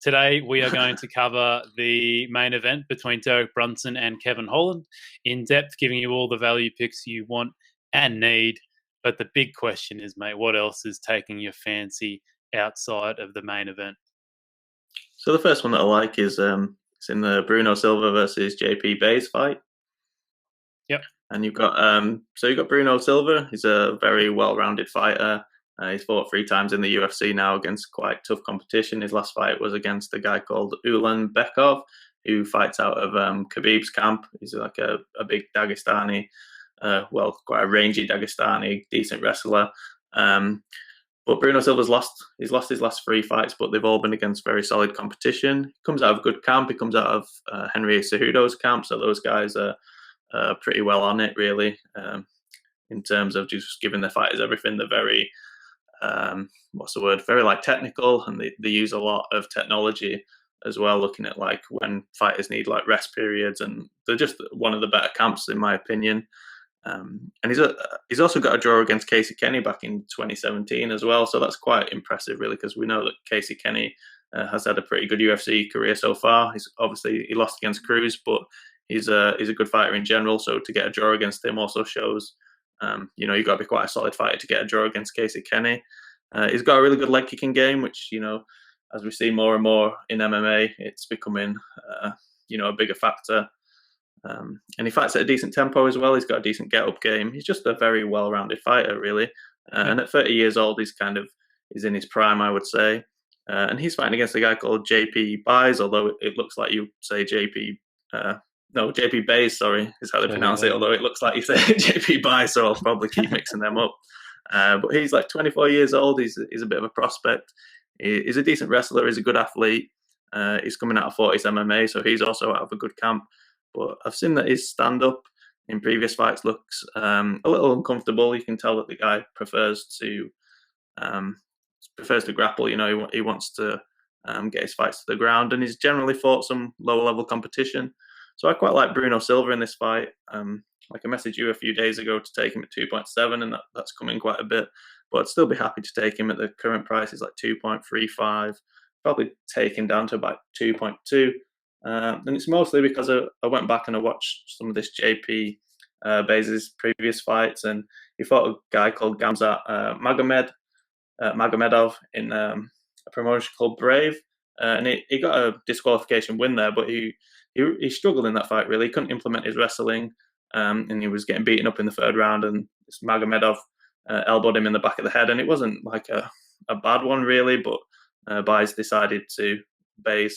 Today, we are going to cover the main event between Derek Brunson and Kevin Holland in depth, giving you all the value picks you want and need. But the big question is, mate, what else is taking your fancy outside of the main event? So the first one that I like is it's in the Bruno Silva versus JP Bays fight. Yep. And you've got Bruno Silva. He's a very well-rounded fighter. He's fought 3 times in the UFC now against quite tough competition. His last fight was against a guy called Bekov, who fights out of Khabib's camp. He's like a big Dagestani, quite a rangy Dagestani, decent wrestler. But Bruno Silva's lost his last 3 fights, but they've all been against very solid competition. He comes out of a good camp. He comes out of Henry Cejudo's camp, so those guys are pretty well on it, really, in terms of just giving their fighters everything. They're very very like technical, and they use a lot of technology as well, looking at like when fighters need like rest periods, and they're just one of the better camps in my opinion. And he's also got a draw against Casey Kenny back in 2017 as well, so that's quite impressive really, because we know that Casey Kenny has had a pretty good UFC career so far. He lost against Cruz, but he's a good fighter in general, so to get a draw against him also shows you've got to be quite a solid fighter to get a draw against Casey Kenny. He's got a really good leg kicking game, which, as we see more and more in MMA, it's becoming, a bigger factor. And he fights at a decent tempo as well. He's got a decent get-up game. He's just a very well-rounded fighter, really. And at 30 years old, he's in his prime, I would say. And he's fighting against a guy called JP Bays, although it looks like you say JP Bays, sorry, is how they pronounce it, although it looks like you say JP Bays, so I'll probably keep mixing them up. But he's like 24 years old. He's a bit of a prospect. He's a decent wrestler. He's a good athlete. He's coming out of Fortis MMA, so he's also out of a good camp. But I've seen that his stand-up in previous fights looks a little uncomfortable. You can tell that the guy prefers to grapple. He wants to get his fights to the ground, and he's generally fought some lower-level competition. So I quite like Bruno Silva in this fight. Like I messaged you a few days ago to take him at 2.7, and that's coming quite a bit. But I'd still be happy to take him at the current price. It's like 2.35. Probably take him down to about 2.2. And it's mostly because I went back and I watched some of this JP Bays' previous fights, and he fought a guy called Gamzat Magomedov in a promotion called Brave. And he got a disqualification win there, but he struggled in that fight, really. He couldn't implement his wrestling, and he was getting beaten up in the 3rd round, and this Magomedov elbowed him in the back of the head, and it wasn't like a bad one, really, but Bays decided to take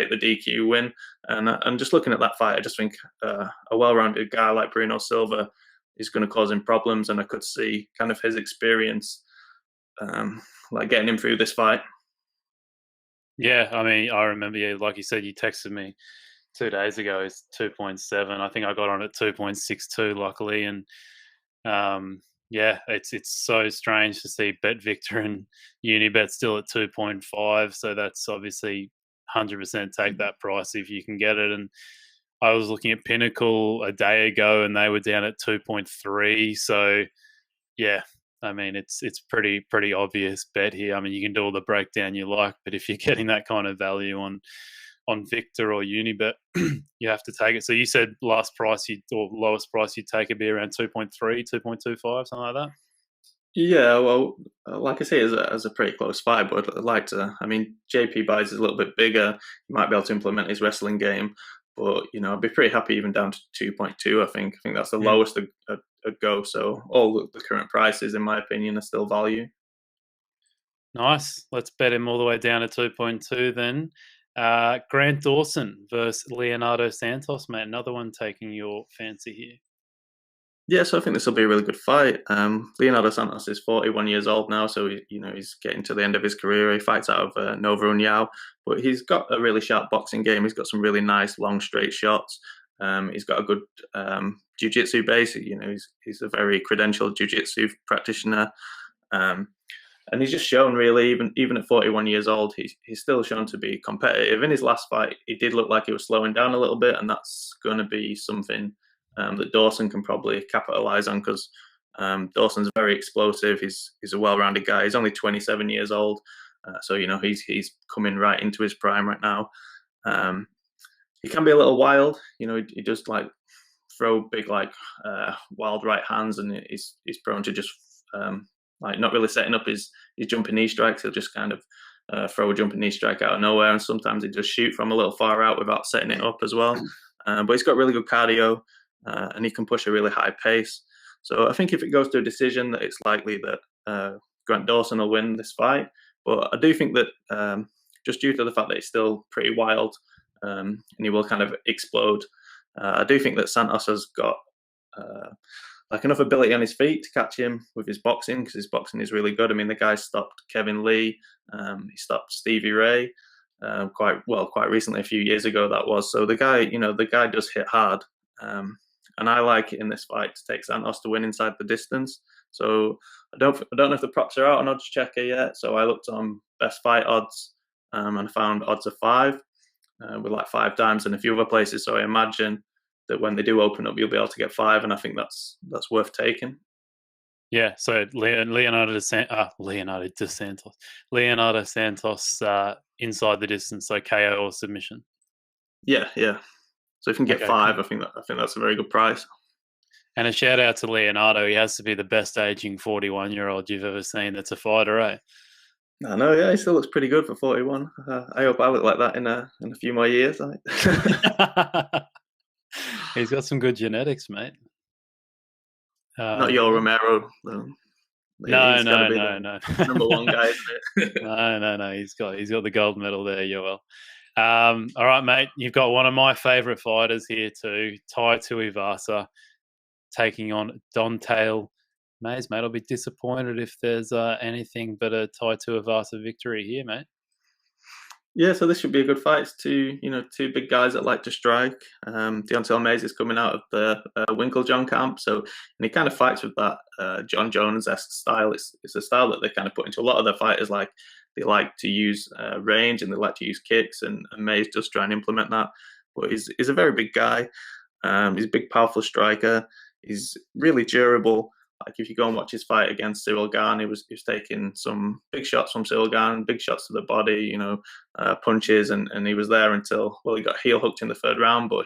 the DQ win. And just looking at that fight, I just think a well-rounded guy like Bruno Silva is going to cause him problems, and I could see kind of his experience like getting him through this fight. Yeah, I mean, I remember, like you said, you texted me 2 days ago. It's 2.7. I think I got on at 2.62, luckily. And it's so strange to see Bet Victor and Unibet still at 2.5. So that's obviously 100% take that price if you can get it. And I was looking at Pinnacle a day ago, and they were down at 2.3. So yeah. I mean, it's pretty obvious bet here. I mean, you can do all the breakdown you like, but if you're getting that kind of value on Victor or Unibet, you have to take it. So you said lowest price you'd take would be around 2.3, 2.25, something like that? Yeah, well, like I say, as a pretty close fight, but I'd like to. I mean, JP Bays is a little bit bigger. He might be able to implement his wrestling game, but I'd be pretty happy even down to 2.2. I think that's the lowest I'd go. So all the current prices, in my opinion, are still value. Nice. Let's bet him all the way down to 2.2 then. Grant Dawson versus Leonardo Santos, mate. Another one taking your fancy here. Yeah, so I think this will be a really good fight. Leonardo Santos is 41 years old now, so he's getting to the end of his career. He fights out of Nova União, but he's got a really sharp boxing game. He's got some really nice long straight shots. He's got a good jiu-jitsu base. He's a very credentialed jiu-jitsu practitioner, and he's just shown really, even at 41 years old, he's still shown to be competitive. In his last fight, it did look like he was slowing down a little bit, and that's going to be something that Dawson can probably capitalize on, because Dawson's very explosive. He's a well-rounded guy. He's only 27 years old. So he's coming right into his prime right now. He can be a little wild. He does like throw big wild right hands, and he's prone to just like not really setting up his jumping knee strikes. He'll just kind of throw a jumping knee strike out of nowhere, and sometimes he just shoot from a little far out without setting it up as well. But he's got really good cardio, and he can push a really high pace. So I think if it goes to a decision, that it's likely that Grant Dawson will win this fight. But I do think that just due to the fact that he's still pretty wild, and he will kind of explode, I do think that Santos has got enough ability on his feet to catch him with his boxing, because his boxing is really good. I mean, the guy stopped Kevin Lee, he stopped Stevie Ray quite recently, a few years ago that was. So the guy does hit hard, and I like it in this fight to take Santos to win inside the distance. So I don't know if the props are out on Odds Checker yet. So I looked on best fight odds, and found odds of 5 with like 5 times and a few other places. So I imagine that when they do open up, you'll be able to get 5, and I think that's worth taking. Yeah, so Leonardo Santos inside the distance, so KO or submission. Yeah. So if you can get 5, I think that's a very good price. And a shout out to Leonardo. He has to be the best aging 41-year-old you've ever seen that's a fighter, eh? I know, yeah, he still looks pretty good for 41. I hope I look like that in a few more years. He's got some good genetics, mate. Not your Romero. No. Number 1 guy, isn't it? No. He's got the gold medal there, Yoel. All right, mate. You've got one of my favourite fighters here too, Tuivasa, taking on DonTale. Mate, I'll be disappointed if there's anything but a Tuivasa victory here, mate. Yeah, so this should be a good fight. It's two big guys that like to strike. DonTale Mayes is coming out of the Winklejohn camp, and he kind of fights with that John Jones-esque style. It's a style that they kind of put into a lot of their fighters. Like, they like to use range, and they like to use kicks, and Mayes does try and implement that. But he's a very big guy. He's a big, powerful striker. He's really durable. Like, if you go and watch his fight against Cyril Gane, he was taking some big shots from Cyril Gane, big shots to the body, punches, and he was there until, he got heel hooked in the 3rd round. But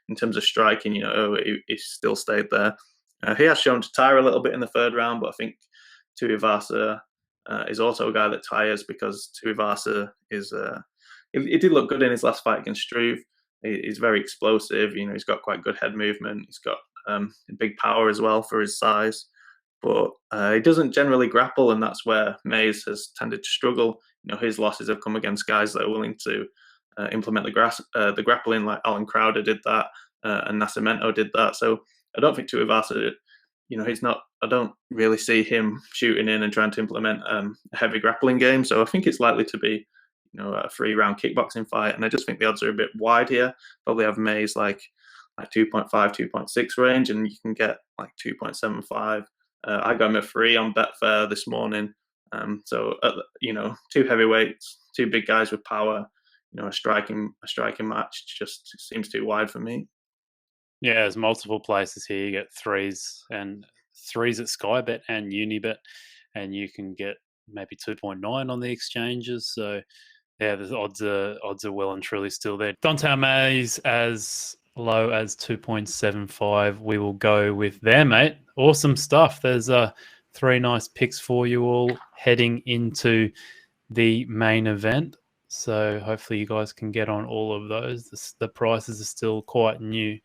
in terms of striking, he still stayed there. He has shown to tire a little bit in the 3rd round, but I think Tuivasa is also a guy that tires, because Tuivasa is he did look good in his last fight against Struve. He's very explosive. He's got quite good head movement. He's got big power as well for his size, but he doesn't generally grapple, and that's where Mayes has tended to struggle. His losses have come against guys that are willing to implement the grappling, like Alan Crowder did that, and Nascimento did that. So I don't think Tuivasa, he's not. I don't really see him shooting in and trying to implement a heavy grappling game. So I think it's likely to be, a 3-round kickboxing fight, and I just think the odds are a bit wide here. Probably have Mayes like 2.5, 2.6 range, and you can get like 2.75. I got him at 3 on Betfair this morning. So 2 heavyweights, 2 big guys with power. A striking match just seems too wide for me. Yeah, there's multiple places here. You get 3s at Sky Bet and Unibet, and you can get maybe 2.9 on the exchanges. So yeah, the odds are well and truly still there. DonTale Mayes as low as 2.75. We will go with there, mate. Awesome stuff. There's 3 nice picks for you all heading into the main event. So hopefully you guys can get on all of those. The prices are still quite new.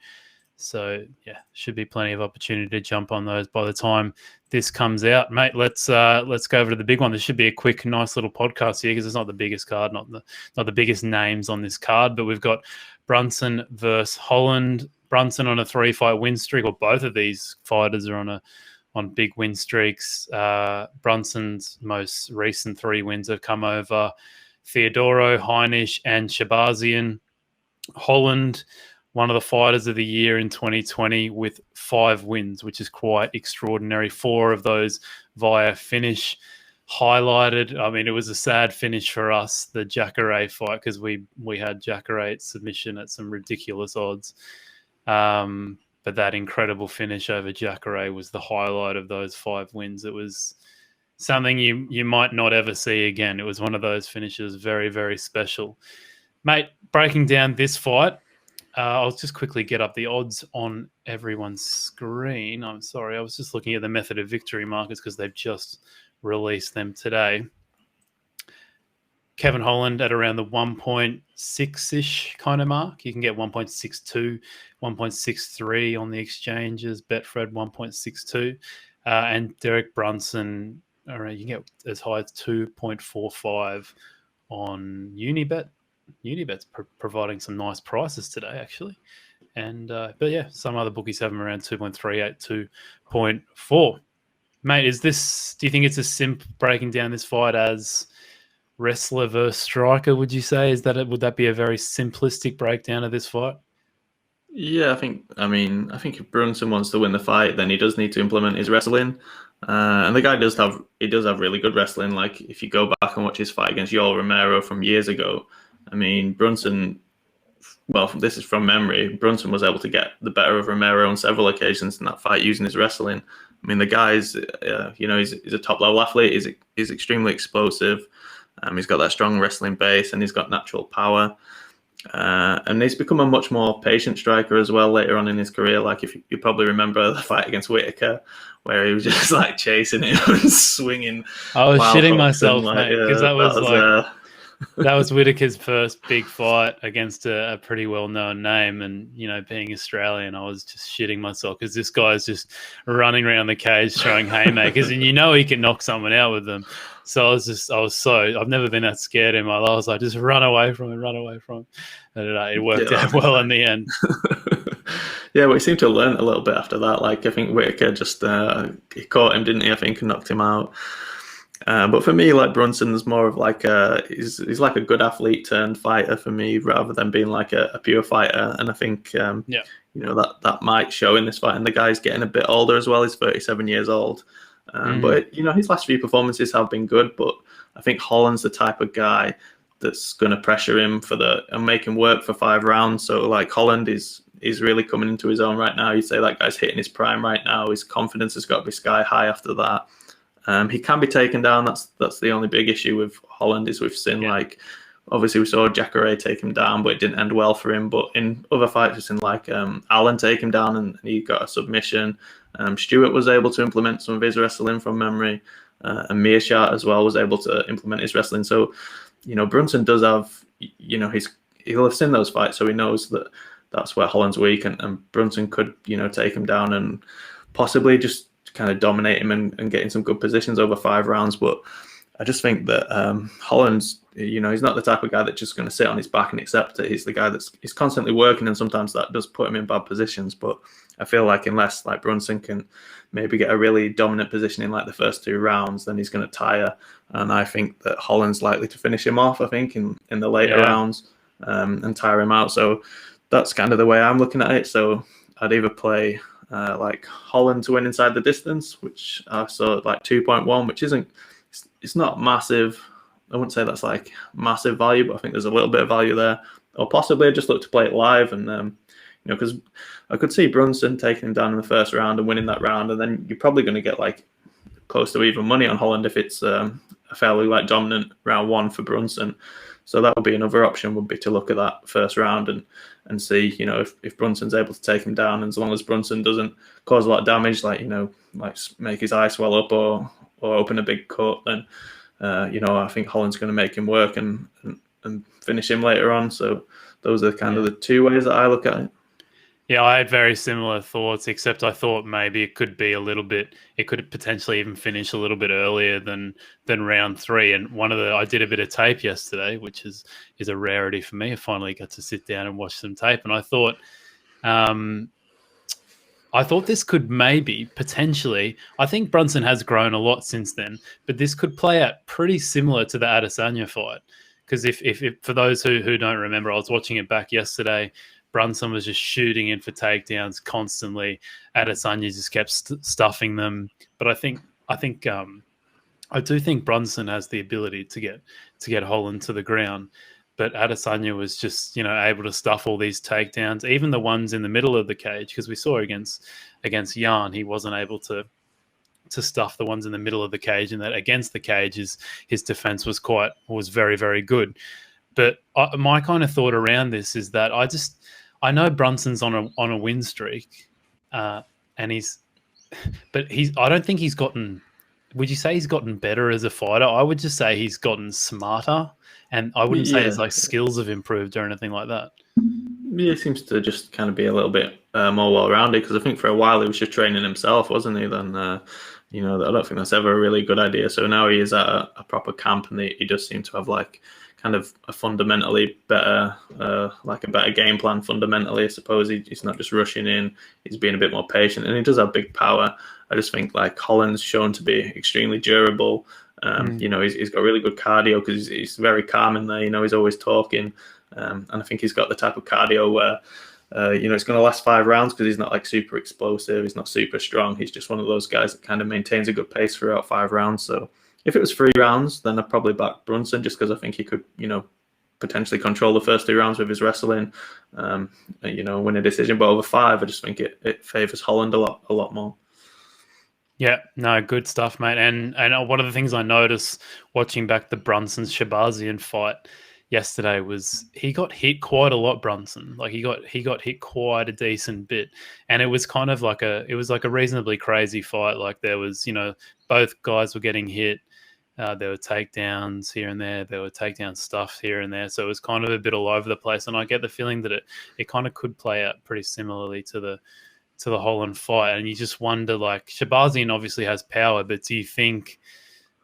So yeah, should be plenty of opportunity to jump on those by the time this comes out, mate. Let's go over to the big one. This should be a quick, nice little podcast here, because it's not the biggest card, not the biggest names on this card, but we've got Brunson versus Holland. Brunson on a 3-fight win streak, or both of these fighters are on big win streaks. Brunson's most recent 3 wins have come over Theodoro, Heinisch, and Shabazian. Holland, one of the fighters of the year in 2020 with 5 wins, which is quite extraordinary. 4 of those via finish. Highlighted, I mean, it was a sad finish for us, the Jacare fight, because we had Jacare at submission at some ridiculous odds. But that incredible finish over Jacare was the highlight of those 5 wins. It was something you might not ever see again. It was one of those finishes, very, very special. Mate, breaking down this fight, I'll just quickly get up the odds on everyone's screen. I'm sorry, I was just looking at the method of victory markers because they've just released them today. Kevin Holland at around the 1.6-ish kind of mark. You can get 1.62, 1.63 on the exchanges. Betfred 1.62. And Derek Brunson, you can get as high as 2.45 on Unibet. Unibet's providing some nice prices today, actually. And but yeah, some other bookies have them around 2.38, 2.4. Mate, do you think it's as simple breaking down this fight as wrestler versus striker, would you say? Would that be a very simplistic breakdown of this fight? Yeah, I think if Brunson wants to win the fight, then he does need to implement his wrestling. And the guy does have really good wrestling. Like if you go back and watch his fight against Yoel Romero from years ago, I mean, Brunson, well, this is from memory, Brunson was able to get the better of Romero on several occasions in that fight using his wrestling. I mean, the guy's, he's a top level athlete. He's extremely explosive. He's got that strong wrestling base and he's got natural power. And he's become a much more patient striker as well later on in his career. Like if you probably remember the fight against Whitaker, where he was just like chasing him and swinging. I was shitting myself, mate, because that was Whitaker's first big fight against a pretty well-known name. And, being Australian, I was just shitting myself because this guy's just running around the cage throwing haymakers and he can knock someone out with them. So I've never been that scared in my life. I was like, just run away from him. And it worked out well in the end. Yeah, we seemed to learn a little bit after that. Like, I think Whitaker just, he caught him, didn't he? I think, and knocked him out. But for me, like Brunson's more of like he's like a good athlete turned fighter for me, rather than being like a pure fighter. And I think that might show in this fight. And the guy's getting a bit older as well. He's 37 years old. But his last few performances have been good. But I think Holland's the type of guy that's going to pressure him and make him work for 5 rounds. So like Holland is really coming into his own right now. You'd say that guy's hitting his prime right now. His confidence has got to be sky high after that. He can be taken down. That's the only big issue with Holland is we've seen like obviously we saw Jacare take him down, but it didn't end well for him. But in other fights, we've seen like Allen take him down and he got a submission. Stewart was able to implement some of his wrestling from memory, and Meerschaert as well was able to implement his wrestling. So Brunson does have he'll have seen those fights, so he knows that that's where Holland's weak, and Brunson could take him down and possibly just kind of dominate him and get in some good positions over 5 rounds. But I just think that Holland's, he's not the type of guy that's just going to sit on his back and accept it. He's the guy he's constantly working, and sometimes that does put him in bad positions. But I feel like unless like Brunson can maybe get a really dominant position in like the first 2 rounds, then he's going to tire. And I think that Holland's likely to finish him off, I think, in the later rounds and tire him out. So that's kind of the way I'm looking at it. So I'd either play like Holland to win inside the distance, which I saw at like 2.1, which it's not massive. I wouldn't say that's like massive value, but I think there's a little bit of value there. Or possibly I just look to play it live and, because I could see Brunson taking him down in the first round and winning that round. And then you're probably going to get like close to even money on Holland if it's a fairly like dominant round 1 for Brunson. So that would be another option, would be to look at that first round and see, if Brunson's able to take him down, and as long as Brunson doesn't cause a lot of damage, like, like make his eye swell up or open a big cut, then, I think Holland's going to make him work and finish him later on. So those are kind of the 2 ways that I look at it. Yeah, I had very similar thoughts, except I thought maybe it could potentially even finish a little bit earlier than round 3. And I did a bit of tape yesterday, which is a rarity for me. I finally got to sit down and watch some tape, and I thought this could maybe potentially. I think Brunson has grown a lot since then, but this could play out pretty similar to the Adesanya fight. Because if for those who don't remember, I was watching it back yesterday. Brunson was just shooting in for takedowns constantly. Adesanya just kept stuffing them. But I do think Brunson has the ability to get Holland to the ground. But Adesanya was just able to stuff all these takedowns, even the ones in the middle of the cage, because we saw against Jan he wasn't able to to stuff the ones in the middle of the cage, and that against the cage his defense was very, very good. But my kind of thought around this is that I know Brunson's on a win streak, and I don't think he's gotten. Would you say he's gotten better as a fighter? I would just say he's gotten smarter, and I wouldn't say his skills have improved or anything like that. Yeah, he seems to just kind of be a little bit more well-rounded, because I think for a while he was just training himself, wasn't he? Then, I don't think that's ever a really good idea. So now he is at a proper camp, and he does seem to have like kind of a fundamentally better, like a better game plan fundamentally, I suppose. He's not just rushing in, he's being a bit more patient, and he does have big power. I just think like Holland's shown to be extremely durable. He's got really good cardio, because he's very calm in there. He's always talking. And I think he's got the type of cardio where, it's going to last 5 rounds, because he's not like super explosive. He's not super strong. He's just one of those guys that kind of maintains a good pace throughout 5 rounds. So if it was 3 rounds, then I'd probably back Brunson, just because I think he could, potentially control the first 2 rounds with his wrestling, win a decision. But over 5, I just think it favors Holland a lot more. Yeah, no, good stuff, mate. And one of the things I noticed watching back the Brunson-Shabazian fight yesterday was he got hit quite a lot, Brunson. Like he got hit quite a decent bit. And it was kind of like a reasonably crazy fight. Like there was, both guys were getting hit. There were takedowns here and there. There were takedown stuff here and there. So it was kind of a bit all over the place. And I get the feeling that it kind of could play out pretty similarly to the Holland fight. And you just wonder, like, Shabazian obviously has power, but do you think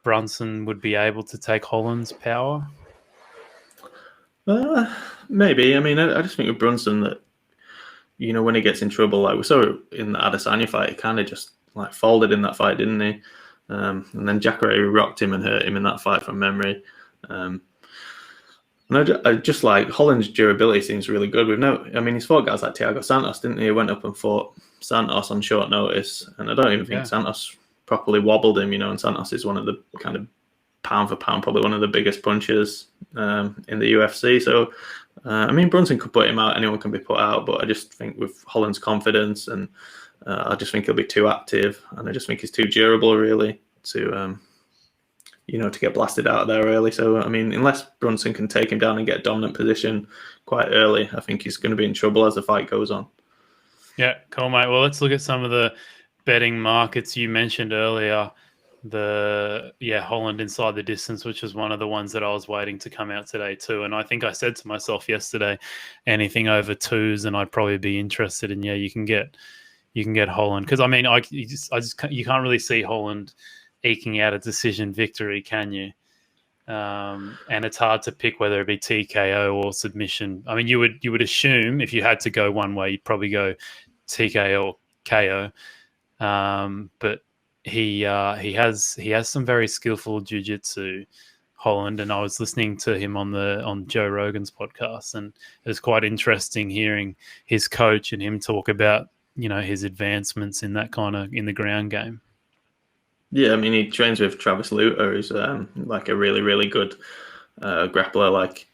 Brunson would be able to take Holland's power? Maybe. I mean, I just think with Brunson that, when he gets in trouble, like we saw in the Adesanya fight, he kind of just like folded in that fight, didn't he? And then Jacare rocked him and hurt him in that fight from memory. And I just like Holland's durability seems really good. He's fought guys like Thiago Santos, didn't he? He went up and fought Santos on short notice, and I don't even think Santos properly wobbled him. And Santos is one of the kind of pound for pound, probably one of the biggest punchers in the UFC. So, Brunson could put him out. Anyone can be put out, but I just think with Holland's confidence, and I just think he'll be too active, and I just think he's too durable, really, to get blasted out of there early. So, unless Brunson can take him down and get a dominant position quite early, I think he's going to be in trouble as the fight goes on. Yeah, cool, mate. Well, let's look at some of the betting markets you mentioned earlier. Holland inside the distance, which was one of the ones that I was waiting to come out today too. And I think I said to myself yesterday, anything over 2s, and I'd probably be interested in. You can get Holland, because you can't really see Holland eking out a decision victory, can you? And it's hard to pick whether it be TKO or submission. You would assume if you had to go one way, you'd probably go TKO or KO. But he has some very skillful jiu-jitsu, Holland, and I was listening to him on Joe Rogan's podcast, and it was quite interesting hearing his coach and him talk about his advancements in that kind of in the ground game. Yeah, he trains with Travis Luter, who's like a really, really good grappler. Like,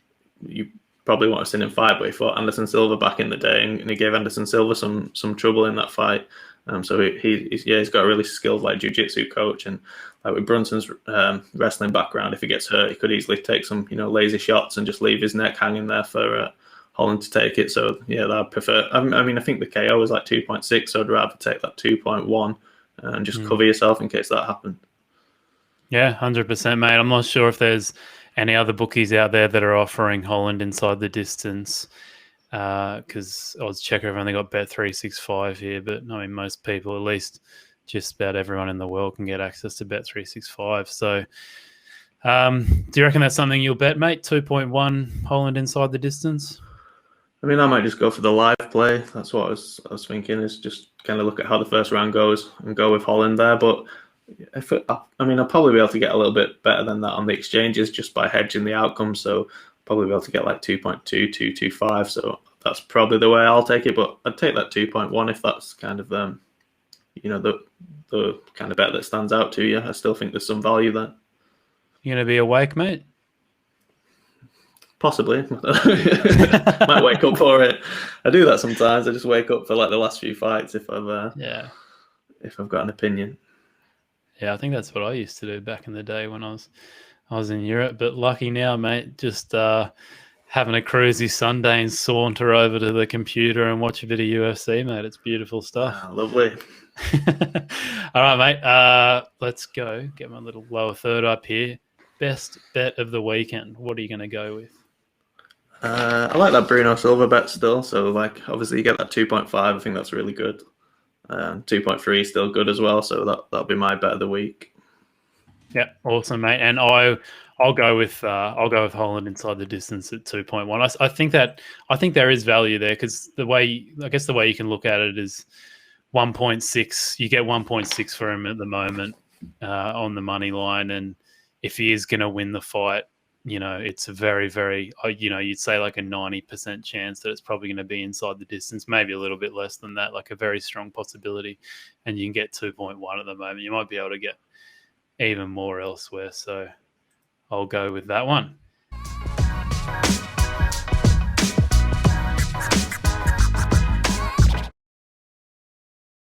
you probably won't have seen him fight, but he fought Anderson Silva back in the day, and he gave Anderson Silva some trouble in that fight. So he's got a really skilled like jiu-jitsu coach, and like with Brunson's wrestling background, if he gets hurt, he could easily take some lazy shots and just leave his neck hanging there for Holland to take it. So I'd prefer. I think the KO is like 2.6, so I'd rather take that 2.1 and just cover yourself in case that happened. Yeah, 100%, mate. I'm not sure if there's any other bookies out there that are offering Holland inside the distance, because Oddschecker have only got Bet365 here, but most people, at least just about everyone in the world, can get access to Bet365. So do you reckon that's something you'll bet, mate? 2.1 Holland inside the distance? I might just go for the live play. That's what I was thinking, is just kind of look at how the first round goes and go with Holland there. But I'll probably be able to get a little bit better than that on the exchanges just by hedging the outcome. So probably be able to get like 2.2, 2.25. So that's probably the way I'll take it. But I'd take that 2.1 if that's kind of the kind of bet that stands out to you. I still think there's some value there. You gonna be awake, mate? Possibly. Might wake up for it. I do that sometimes. I just wake up for like the last few fights if I've got an opinion. Yeah, I think that's what I used to do back in the day when I was in Europe. But lucky now, mate, just having a cruisy Sunday and saunter over to the computer and watch a bit of UFC, mate. It's beautiful stuff. Lovely. All right, mate. Let's go. Get my little lower third up here. Best bet of the weekend. What are you going to go with? I like that Bruno Silva bet still. So like, obviously you get that 2.5. I think that's really good. 2.3 is still good as well. So that'll be my bet of the week. Yeah, awesome, mate. And I'll go with Holland inside the distance at 2.1. I think there is value there because the way you can look at it is 1.6. You get 1.6 for him at the moment on the money line, and if he is going to win the fight, it's a very, very, you'd say like a 90% chance that it's probably going to be inside the distance, maybe a little bit less than that, like a very strong possibility. And you can get 2.1 at the moment. You might be able to get even more elsewhere. So I'll go with that one.